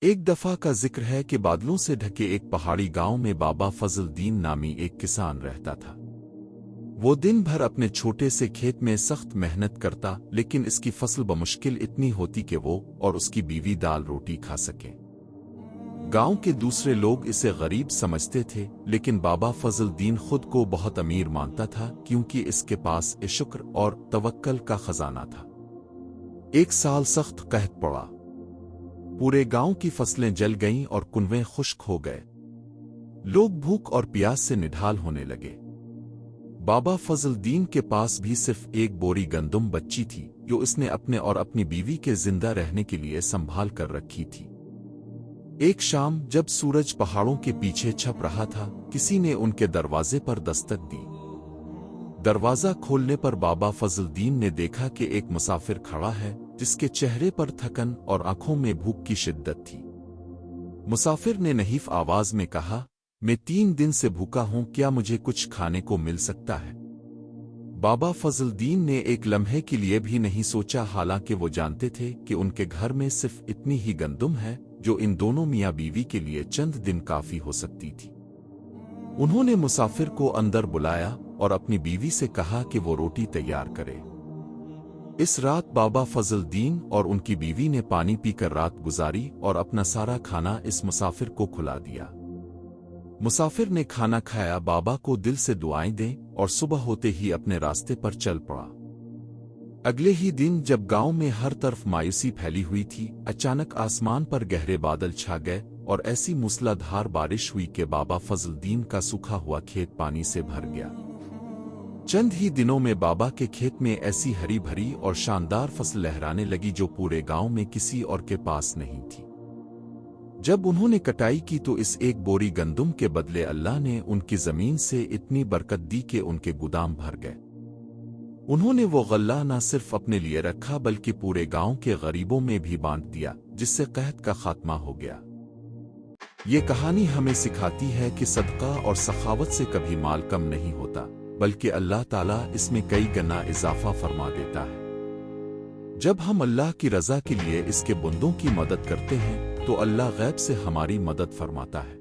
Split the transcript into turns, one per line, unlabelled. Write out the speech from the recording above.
ایک دفعہ کا ذکر ہے کہ بادلوں سے ڈھکے ایک پہاڑی گاؤں میں بابا فضل دین نامی ایک کسان رہتا تھا۔ وہ دن بھر اپنے چھوٹے سے کھیت میں سخت محنت کرتا، لیکن اس کی فصل بمشکل اتنی ہوتی کہ وہ اور اس کی بیوی دال روٹی کھا سکیں۔ گاؤں کے دوسرے لوگ اسے غریب سمجھتے تھے، لیکن بابا فضل دین خود کو بہت امیر مانتا تھا کیونکہ اس کے پاس شکر اور توکل کا خزانہ تھا۔ ایک سال سخت قحط پڑا۔ پورے گاؤں کی فصلیں جل گئیں اور کنویں خشک ہو گئے۔ لوگ بھوک اور پیاس سے نڈھال ہونے لگے۔ بابا فضل دین کے پاس بھی صرف ایک بوری گندم بچی تھی جو اس نے اپنے اور اپنی بیوی کے زندہ رہنے کے لیے سنبھال کر رکھی تھی۔ ایک شام جب سورج پہاڑوں کے پیچھے چھپ رہا تھا، کسی نے ان کے دروازے پر دستک دی۔ دروازہ کھولنے پر بابا فضل دین نے دیکھا کہ ایک مسافر کھڑا ہے جس کے چہرے پر تھکن اور آنکھوں میں بھوک کی شدت تھی۔ مسافر نے نحیف آواز میں کہا، میں 3 دن سے بھوکا ہوں، کیا مجھے کچھ کھانے کو مل سکتا ہے؟ بابا فضل دین نے ایک لمحے کے لیے بھی نہیں سوچا، حالانکہ وہ جانتے تھے کہ ان کے گھر میں صرف اتنی ہی گندم ہے جو ان دونوں میاں بیوی کے لیے چند دن کافی ہو سکتی تھی۔ انہوں نے مسافر کو اندر بلایا اور اپنی بیوی سے کہا کہ وہ روٹی تیار کرے۔ اس رات بابا فضل دین اور ان کی بیوی نے پانی پی کر رات گزاری اور اپنا سارا کھانا اس مسافر کو کھلا دیا۔ مسافر نے کھانا کھایا، بابا کو دل سے دعائیں دیں اور صبح ہوتے ہی اپنے راستے پر چل پڑا۔ اگلے ہی دن جب گاؤں میں ہر طرف مایوسی پھیلی ہوئی تھی، اچانک آسمان پر گہرے بادل چھا گئے اور ایسی موسلا دھار بارش ہوئی کہ بابا فضل دین کا سوکھا ہوا کھیت پانی سے بھر گیا۔ چند ہی دنوں میں بابا کے کھیت میں ایسی ہری بھری اور شاندار فصل لہرانے لگی جو پورے گاؤں میں کسی اور کے پاس نہیں تھی۔ جب انہوں نے کٹائی کی تو اس ایک بوری گندم کے بدلے اللہ نے ان کی زمین سے اتنی برکت دی کہ ان کے گودام بھر گئے۔ انہوں نے وہ غلہ نہ صرف اپنے لیے رکھا بلکہ پورے گاؤں کے غریبوں میں بھی بانٹ دیا، جس سے قحط کا خاتمہ ہو گیا۔ یہ کہانی ہمیں سکھاتی ہے کہ صدقہ اور سخاوت سے کبھی مال کم نہیں ہوتا، بلکہ اللہ تعالیٰ اس میں کئی گنا اضافہ فرما دیتا ہے۔ جب ہم اللہ کی رضا کے لیے اس کے بندوں کی مدد کرتے ہیں تو اللہ غیب سے ہماری مدد فرماتا ہے۔